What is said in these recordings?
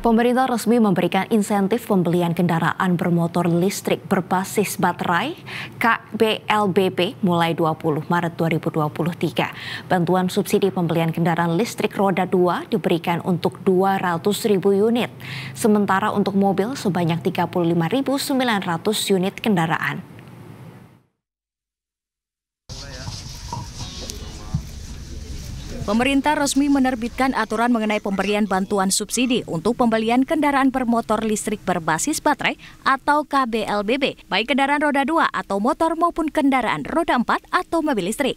Pemerintah resmi memberikan insentif pembelian kendaraan bermotor listrik berbasis baterai KBLBB mulai 20 Maret 2023. Bantuan subsidi pembelian kendaraan listrik roda 2 diberikan untuk 200.000 unit. Sementara untuk mobil sebanyak 35.900 unit kendaraan. Pemerintah resmi menerbitkan aturan mengenai pemberian bantuan subsidi untuk pembelian kendaraan bermotor listrik berbasis baterai atau KBLBB, baik kendaraan roda 2 atau motor maupun kendaraan roda 4 atau mobil listrik.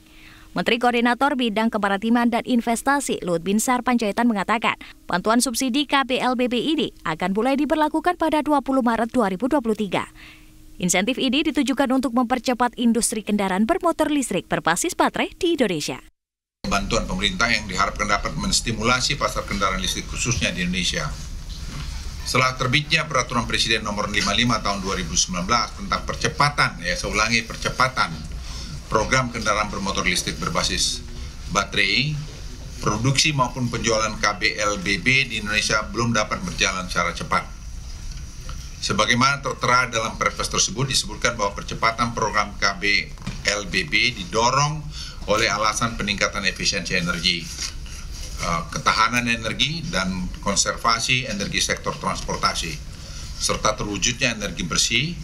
Menteri Koordinator Bidang Kemaritiman dan Investasi Luhut Binsar Panjaitan mengatakan, bantuan subsidi KBLBB ini akan mulai diberlakukan pada 20 Maret 2023. Insentif ini ditujukan untuk mempercepat industri kendaraan bermotor listrik berbasis baterai di Indonesia. Bantuan pemerintah yang diharapkan dapat menstimulasi pasar kendaraan listrik khususnya di Indonesia. Setelah terbitnya Peraturan Presiden Nomor 55 Tahun 2019 tentang percepatan program kendaraan bermotor listrik berbasis baterai, produksi maupun penjualan KBLBB di Indonesia belum dapat berjalan secara cepat. Sebagaimana tertera dalam Perpres tersebut disebutkan bahwa percepatan program KBLBB didorong oleh alasan peningkatan efisiensi energi, ketahanan energi, dan konservasi energi sektor transportasi, serta terwujudnya energi bersih,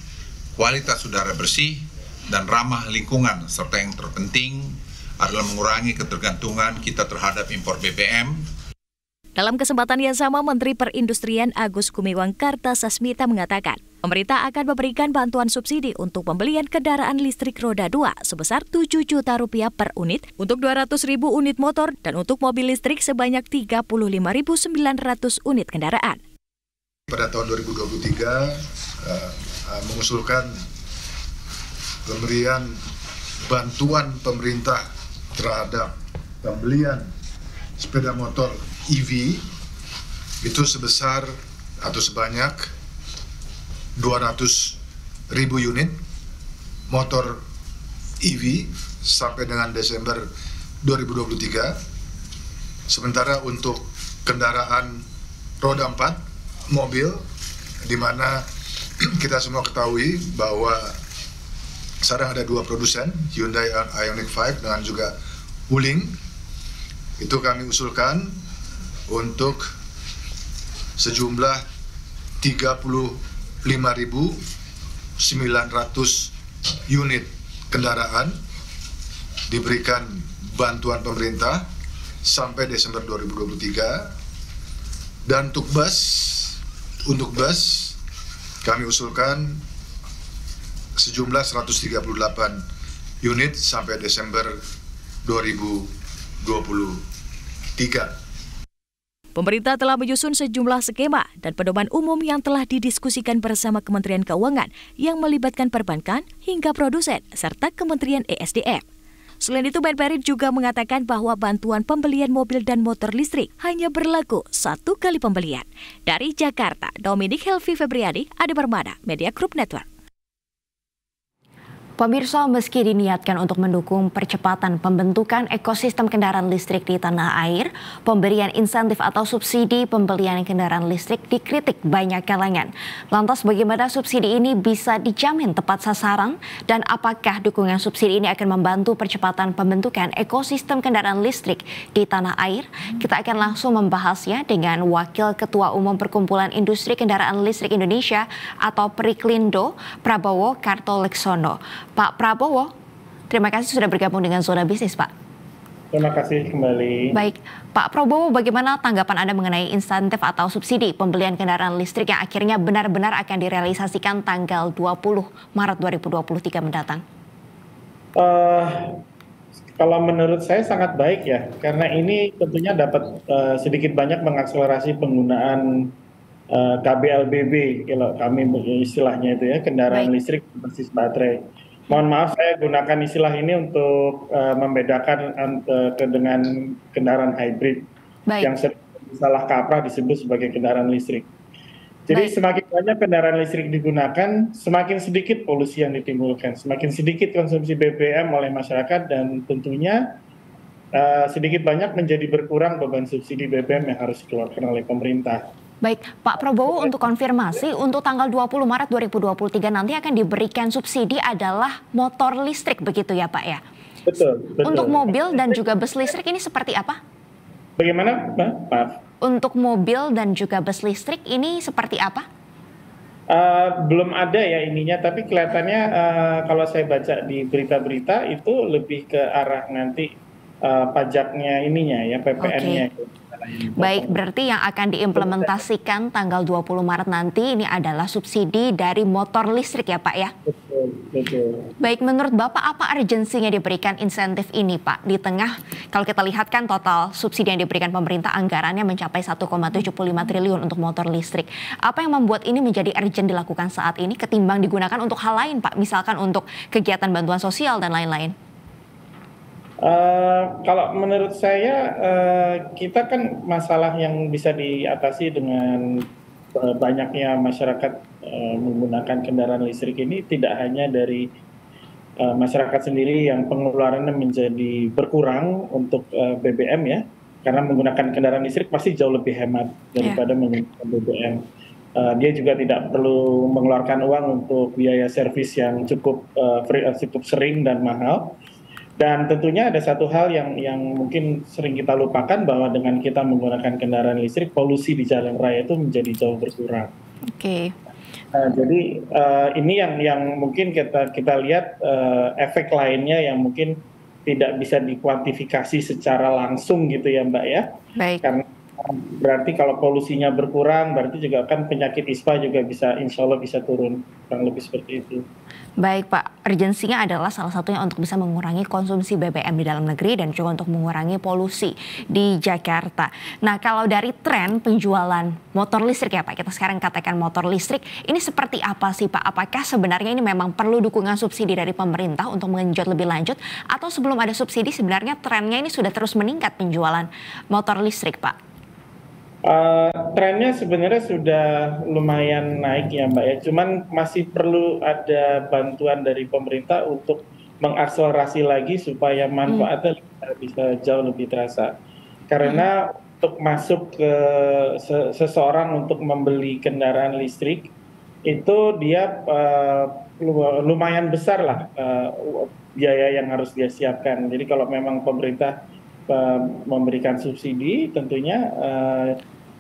kualitas udara bersih, dan ramah lingkungan, serta yang terpenting adalah mengurangi ketergantungan kita terhadap impor BBM. Dalam kesempatan yang sama, Menteri Perindustrian Agus Gumiwang Kartasasmita mengatakan, pemerintah akan memberikan bantuan subsidi untuk pembelian kendaraan listrik roda 2 sebesar Rp7 juta per unit untuk 200.000 unit motor dan untuk mobil listrik sebanyak 35.900 unit kendaraan. Pada tahun 2023 mengusulkan pemberian bantuan pemerintah terhadap pembelian sepeda motor EV itu sebesar atau sebanyak 200.000 unit motor EV sampai dengan Desember 2023. Sementara untuk kendaraan roda 4 mobil, di mana kita semua ketahui bahwa sekarang ada dua produsen, Hyundai Ioniq 5 dengan juga Wuling, itu kami usulkan untuk sejumlah 35.900 unit kendaraan diberikan bantuan pemerintah sampai Desember 2023, dan untuk bus kami usulkan sejumlah 138 unit sampai Desember 2023. Pemerintah telah menyusun sejumlah skema dan pedoman umum yang telah didiskusikan bersama Kementerian Keuangan yang melibatkan perbankan hingga produsen serta Kementerian ESDM. Selain itu, Menperin juga mengatakan bahwa bantuan pembelian mobil dan motor listrik hanya berlaku 1 kali pembelian. Dari Jakarta, Dominik Helvi Febriadi, Ade Permana, Media Group Network. Pemirsa, meski diniatkan untuk mendukung percepatan pembentukan ekosistem kendaraan listrik di tanah air, pemberian insentif atau subsidi pembelian kendaraan listrik dikritik banyak kalangan. Lantas bagaimana subsidi ini bisa dijamin tepat sasaran dan apakah dukungan subsidi ini akan membantu percepatan pembentukan ekosistem kendaraan listrik di tanah air? Kita akan langsung membahasnya dengan Wakil Ketua Umum Perkumpulan Industri Kendaraan Listrik Indonesia atau Periklindo, Prabowo Kartoleksono. Pak Prabowo, terima kasih sudah bergabung dengan Zona Bisnis, Pak. Terima kasih kembali. Baik, Pak Prabowo, bagaimana tanggapan Anda mengenai insentif atau subsidi pembelian kendaraan listrik yang akhirnya benar-benar akan direalisasikan tanggal 20 Maret 2023 mendatang? Kalau menurut saya sangat baik ya, karena ini tentunya dapat sedikit banyak mengakselerasi penggunaan KBLBB, kalau kami istilahnya itu ya, kendaraan listrik berbasis baterai. Mohon maaf, saya gunakan istilah ini untuk membedakan dengan kendaraan hybrid yang sering salah kaprah disebut sebagai kendaraan listrik. Jadi semakin banyak kendaraan listrik digunakan, semakin sedikit polusi yang ditimbulkan, semakin sedikit konsumsi BBM oleh masyarakat, dan tentunya sedikit banyak menjadi berkurang beban subsidi BBM yang harus dikeluarkan oleh pemerintah. Baik, Pak Prabowo, untuk konfirmasi, untuk tanggal 20 Maret 2023 nanti akan diberikan subsidi adalah motor listrik begitu ya Pak ya? Betul, betul. Untuk mobil dan juga bus listrik ini seperti apa? Bagaimana, Mbak? Maaf. Untuk mobil dan juga bus listrik ini seperti apa? Belum ada ya ininya, tapi kelihatannya kalau saya baca di berita-berita itu lebih ke arah nanti pajaknya ininya ya, PPN-nya. Baik, berarti yang akan diimplementasikan tanggal 20 Maret nanti ini adalah subsidi dari motor listrik ya Pak ya? Betul, betul. Baik, menurut Bapak apa urgensinya diberikan insentif ini Pak? Di tengah, kalau kita lihat kan total subsidi yang diberikan pemerintah anggarannya mencapai 1,75 triliun untuk motor listrik. Apa yang membuat ini menjadi urgent dilakukan saat ini ketimbang digunakan untuk hal lain Pak? Misalkan untuk kegiatan bantuan sosial dan lain-lain. Kalau menurut saya kita kan masalah yang bisa diatasi dengan banyaknya masyarakat menggunakan kendaraan listrik ini tidak hanya dari masyarakat sendiri yang pengeluarannya menjadi berkurang untuk BBM ya, karena menggunakan kendaraan listrik pasti jauh lebih hemat daripada menggunakan BBM. Dia juga tidak perlu mengeluarkan uang untuk biaya servis yang cukup sering dan mahal. Dan tentunya ada satu hal yang mungkin sering kita lupakan, bahwa dengan kita menggunakan kendaraan listrik, polusi di jalan raya itu menjadi jauh berkurang. Oke. Jadi ini yang mungkin kita lihat efek lainnya yang mungkin tidak bisa dikuantifikasi secara langsung gitu ya Mbak ya. Baik. Karena berarti kalau polusinya berkurang, berarti juga kan penyakit ISPA juga bisa, insya Allah bisa turun, kurang lebih seperti itu. Baik Pak, urgensinya adalah salah satunya untuk bisa mengurangi konsumsi BBM di dalam negeri dan juga untuk mengurangi polusi di Jakarta. Nah, kalau dari tren penjualan motor listrik ya Pak, kita sekarang katakan motor listrik, ini seperti apa sih Pak? Apakah sebenarnya ini memang perlu dukungan subsidi dari pemerintah untuk mengenjot lebih lanjut, atau sebelum ada subsidi sebenarnya trennya ini sudah terus meningkat penjualan motor listrik Pak? Trennya sebenarnya sudah lumayan naik ya Mbak ya, cuman masih perlu ada bantuan dari pemerintah untuk mengakselerasi lagi supaya manfaatnya bisa jauh lebih terasa. Karena untuk masuk ke seseorang untuk membeli kendaraan listrik itu dia lumayan besar lah biaya yang harus dia siapkan. Jadi kalau memang pemerintah memberikan subsidi, tentunya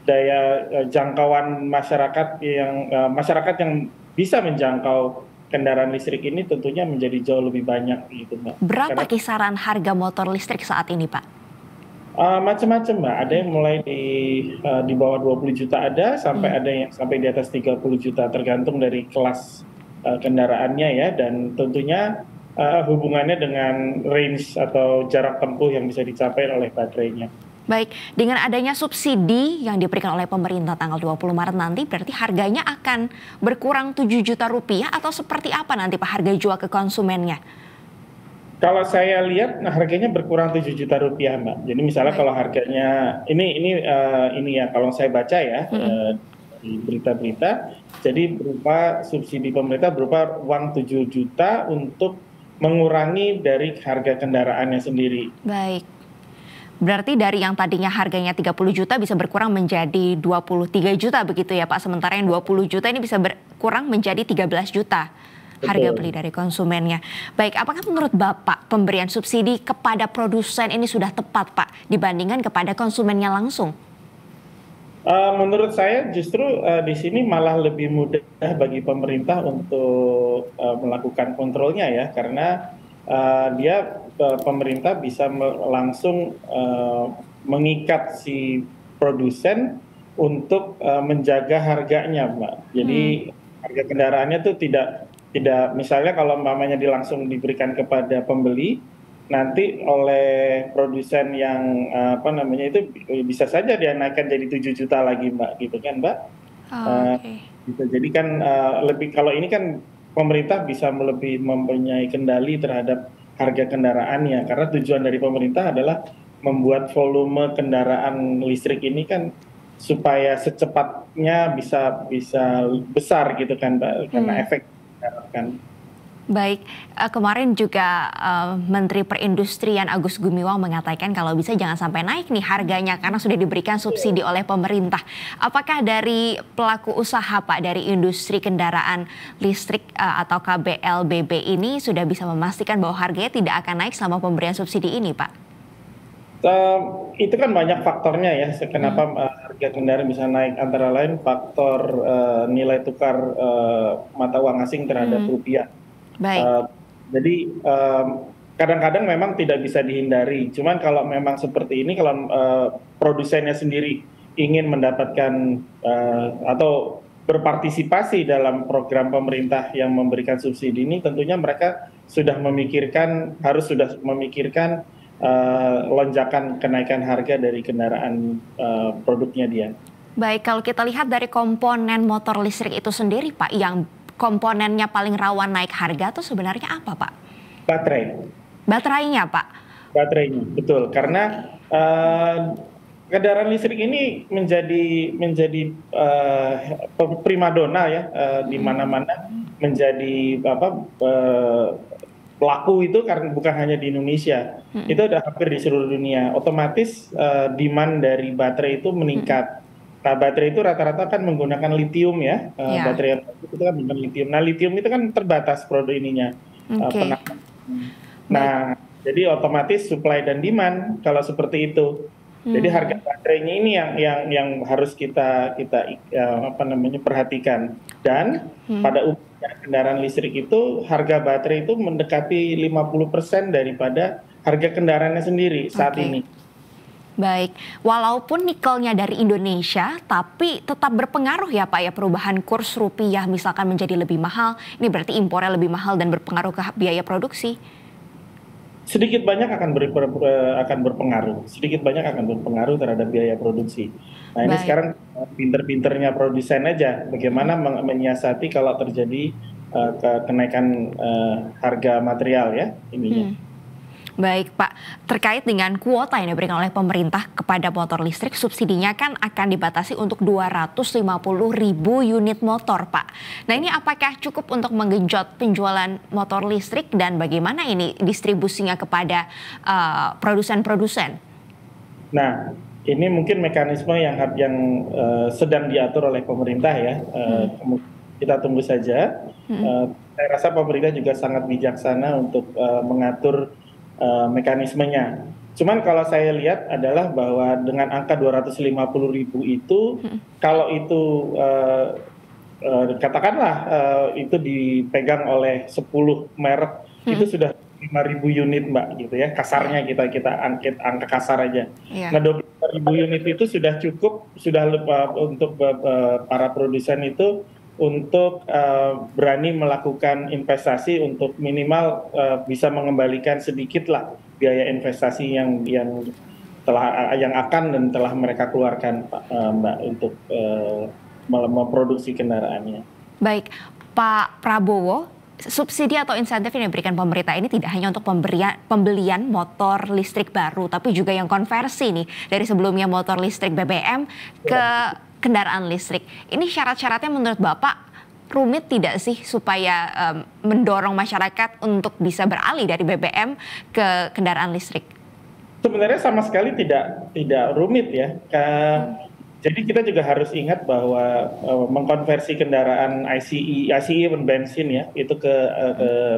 daya jangkauan masyarakat yang bisa menjangkau kendaraan listrik ini tentunya menjadi jauh lebih banyak gitu Mbak. Berapa kisaran harga motor listrik saat ini Pak? Macam-macam Mbak, ada yang mulai di bawah 20 juta ada, sampai ada yang sampai di atas 30 juta tergantung dari kelas kendaraannya ya, dan tentunya hubungannya dengan range atau jarak tempuh yang bisa dicapai oleh baterainya. Baik, dengan adanya subsidi yang diberikan oleh pemerintah tanggal 20 Maret nanti, berarti harganya akan berkurang 7 juta rupiah atau seperti apa nanti Pak harga jual ke konsumennya? Kalau saya lihat harganya berkurang 7 juta rupiah Mbak. Jadi misalnya kalau harganya ini ya kalau saya baca ya di berita-berita, jadi berupa subsidi pemerintah berupa uang 7 juta untuk mengurangi dari harga kendaraannya sendiri. Baik. Berarti dari yang tadinya harganya 30 juta bisa berkurang menjadi 23 juta begitu ya Pak. Sementara yang 20 juta ini bisa berkurang menjadi 13 juta harga beli dari konsumennya. Baik, apakah menurut Bapak pemberian subsidi kepada produsen ini sudah tepat Pak dibandingkan kepada konsumennya langsung? Menurut saya justru di sini malah lebih mudah bagi pemerintah untuk melakukan kontrolnya ya, karena pemerintah bisa langsung mengikat si produsen untuk menjaga harganya Mbak. Jadi harga kendaraannya tuh tidak misalnya kalau umpamanya langsung diberikan kepada pembeli, nanti oleh produsen yang itu bisa saja dia naikkan jadi 7 juta lagi Mbak, gitu kan Mbak. Gitu. Jadi kan lebih, kalau ini kan pemerintah bisa lebih mempunyai kendali terhadap harga kendaraannya, karena tujuan dari pemerintah adalah membuat volume kendaraan listrik ini kan supaya secepatnya bisa besar gitu kan Mbak, karena efek diharapkan. Baik, kemarin juga Menteri Perindustrian Agus Gumiwang mengatakan kalau bisa jangan sampai naik nih harganya karena sudah diberikan subsidi oleh pemerintah. Apakah dari pelaku usaha Pak dari industri kendaraan listrik atau KBLBB ini sudah bisa memastikan bahwa harganya tidak akan naik selama pemberian subsidi ini, Pak? Itu kan banyak faktornya ya, kenapa harga kendaraan bisa naik, antara lain faktor nilai tukar mata uang asing terhadap rupiah. Baik. Jadi kadang-kadang memang tidak bisa dihindari. Cuman kalau memang seperti ini, kalau produsennya sendiri ingin mendapatkan atau berpartisipasi dalam program pemerintah yang memberikan subsidi ini, tentunya mereka harus sudah memikirkan lonjakan kenaikan harga dari kendaraan produknya dia. Baik, kalau kita lihat dari komponen motor listrik itu sendiri, Pak, yang komponennya paling rawan naik harga tuh sebenarnya apa, Pak? Baterai. Baterainya, Pak? Baterainya, betul. Karena kendaraan listrik ini menjadi primadona ya, di mana-mana menjadi pelaku itu, karena bukan hanya di Indonesia, itu ada hampir di seluruh dunia. Otomatis demand dari baterai itu meningkat. Nah, baterai itu rata-rata kan menggunakan litium ya, baterai itu kan menggunakan litium. Nah, litium itu kan terbatas produk ininya. Nah, jadi otomatis supply dan demand kalau seperti itu. Jadi harga baterainya ini yang harus kita perhatikan. Dan pada umumnya kendaraan listrik itu harga baterai itu mendekati 50% daripada harga kendaraannya sendiri saat ini. Baik, walaupun nikelnya dari Indonesia, tapi tetap berpengaruh ya Pak ya perubahan kurs rupiah misalkan menjadi lebih mahal. Ini berarti impornya lebih mahal dan berpengaruh ke biaya produksi. Sedikit banyak akan berpengaruh, terhadap biaya produksi. Nah, ini sekarang pinter-pinternya produsen aja bagaimana menyiasati kalau terjadi kenaikan harga material ya ininya. Baik Pak, terkait dengan kuota yang diberikan oleh pemerintah kepada motor listrik, subsidinya kan akan dibatasi untuk 250.000 unit motor Pak. Nah ini apakah cukup untuk menggenjot penjualan motor listrik dan bagaimana ini distribusinya kepada produsen-produsen? Nah ini mungkin mekanisme yang sedang diatur oleh pemerintah ya, kita tunggu saja. Saya rasa pemerintah juga sangat bijaksana untuk mengatur mekanismenya. Cuman kalau saya lihat adalah bahwa dengan angka 250.000 itu, kalau itu katakanlah itu dipegang oleh 10 merek, itu sudah 5.000 unit Mbak gitu ya, kasarnya kita angkat angka kasar aja. Nah 25.000 unit itu sudah cukup, untuk para produsen itu untuk berani melakukan investasi untuk minimal bisa mengembalikan sedikit lah biaya investasi yang akan dan telah mereka keluarkan Mbak untuk memproduksi kendaraannya. Baik, Pak Prabowo, subsidi atau insentif yang diberikan pemerintah ini tidak hanya untuk pembelian motor listrik baru, tapi juga yang konversi nih dari sebelumnya motor listrik BBM ke kendaraan listrik. Ini syarat-syaratnya menurut Bapak rumit tidak sih supaya mendorong masyarakat untuk bisa beralih dari BBM ke kendaraan listrik? Sebenarnya sama sekali tidak rumit ya. Jadi kita juga harus ingat bahwa mengkonversi kendaraan ICE dan bensin ya itu ke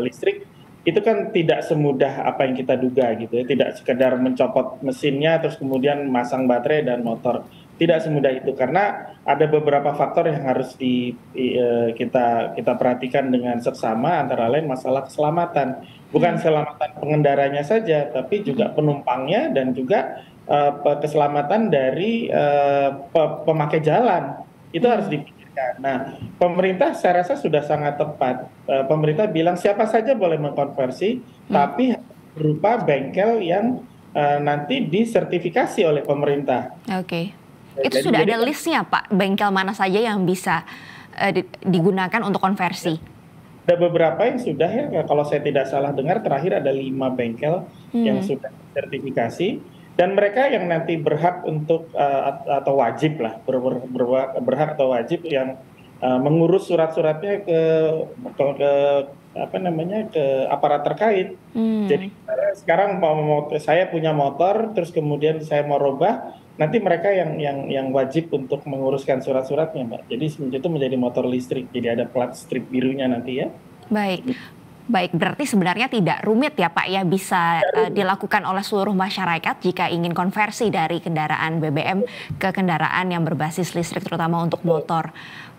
listrik itu kan tidak semudah apa yang kita duga gitu ya. Tidak sekedar mencopot mesinnya terus kemudian masang baterai dan motor. Tidak semudah itu karena ada beberapa faktor yang harus kita perhatikan dengan seksama, antara lain masalah keselamatan. Bukan keselamatan pengendaranya saja, tapi juga penumpangnya dan juga keselamatan dari pemakai jalan. Itu harus dipikirkan. Nah, pemerintah saya rasa sudah sangat tepat. Pemerintah bilang siapa saja boleh mengkonversi, tapi berupa bengkel yang nanti disertifikasi oleh pemerintah. Oke. Itu sudah ada listnya Pak, bengkel mana saja yang bisa digunakan untuk konversi? Ada beberapa yang sudah ya, kalau saya tidak salah dengar terakhir ada 5 bengkel yang sudah sertifikasi. Dan mereka yang nanti berhak untuk atau wajib lah, berhak atau wajib yang mengurus surat-suratnya ke ke aparat terkait. Jadi sekarang saya punya motor, terus kemudian saya mau robah, nanti mereka yang wajib untuk menguruskan surat-suratnya, Mbak. Jadi itu menjadi motor listrik, jadi ada plat strip birunya nanti ya. Baik, berarti sebenarnya tidak rumit ya Pak ya, bisa dilakukan oleh seluruh masyarakat jika ingin konversi dari kendaraan BBM ke kendaraan yang berbasis listrik, terutama untuk motor.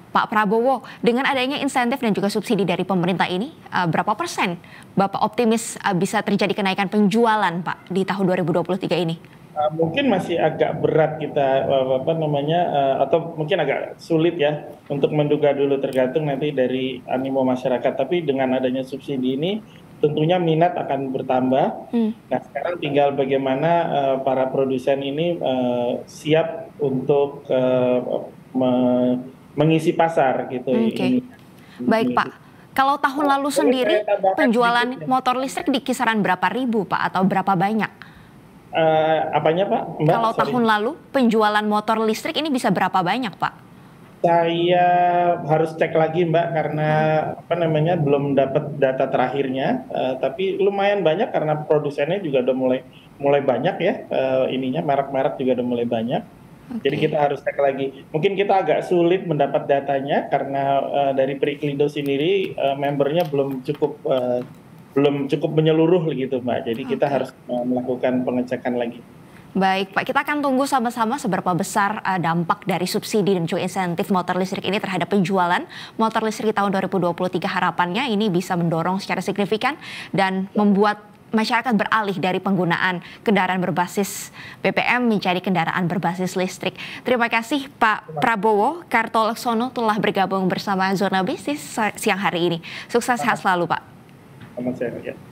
Pak Prabowo, dengan adanya insentif dan juga subsidi dari pemerintah ini, berapa persen Bapak optimis bisa terjadi kenaikan penjualan Pak di tahun 2023 ini? Mungkin masih agak berat kita atau mungkin agak sulit ya untuk menduga dulu, tergantung nanti dari animo masyarakat. Tapi dengan adanya subsidi ini tentunya minat akan bertambah. Nah, sekarang tinggal bagaimana para produsen ini siap untuk mengisi pasar gitu. Baik Pak, kalau tahun lalu sendiri penjualan motor listrik di kisaran berapa ribu Pak, atau berapa banyak? Apanya Pak? Mbak, kalau tahun lalu penjualan motor listrik ini bisa berapa banyak Pak? Saya harus cek lagi Mbak, karena belum dapat data terakhirnya, tapi lumayan banyak karena produsennya juga udah mulai banyak ya, merek-merek juga udah mulai banyak. Jadi kita harus cek lagi. Mungkin kita agak sulit mendapat datanya karena dari Periklindo sendiri membernya belum cukup menyeluruh gitu Mbak. Jadi kita harus melakukan pengecekan lagi. Baik Pak, kita akan tunggu sama-sama seberapa besar dampak dari subsidi dan juga insentif motor listrik ini terhadap penjualan motor listrik di tahun 2023. Harapannya ini bisa mendorong secara signifikan dan membuat masyarakat beralih dari penggunaan kendaraan berbasis BBM menjadi kendaraan berbasis listrik. Terima kasih Pak Prabowo Kartolaksono telah bergabung bersama Zona Bisnis siang hari ini. Sukses sehat selalu Pak. Selamat siang ya.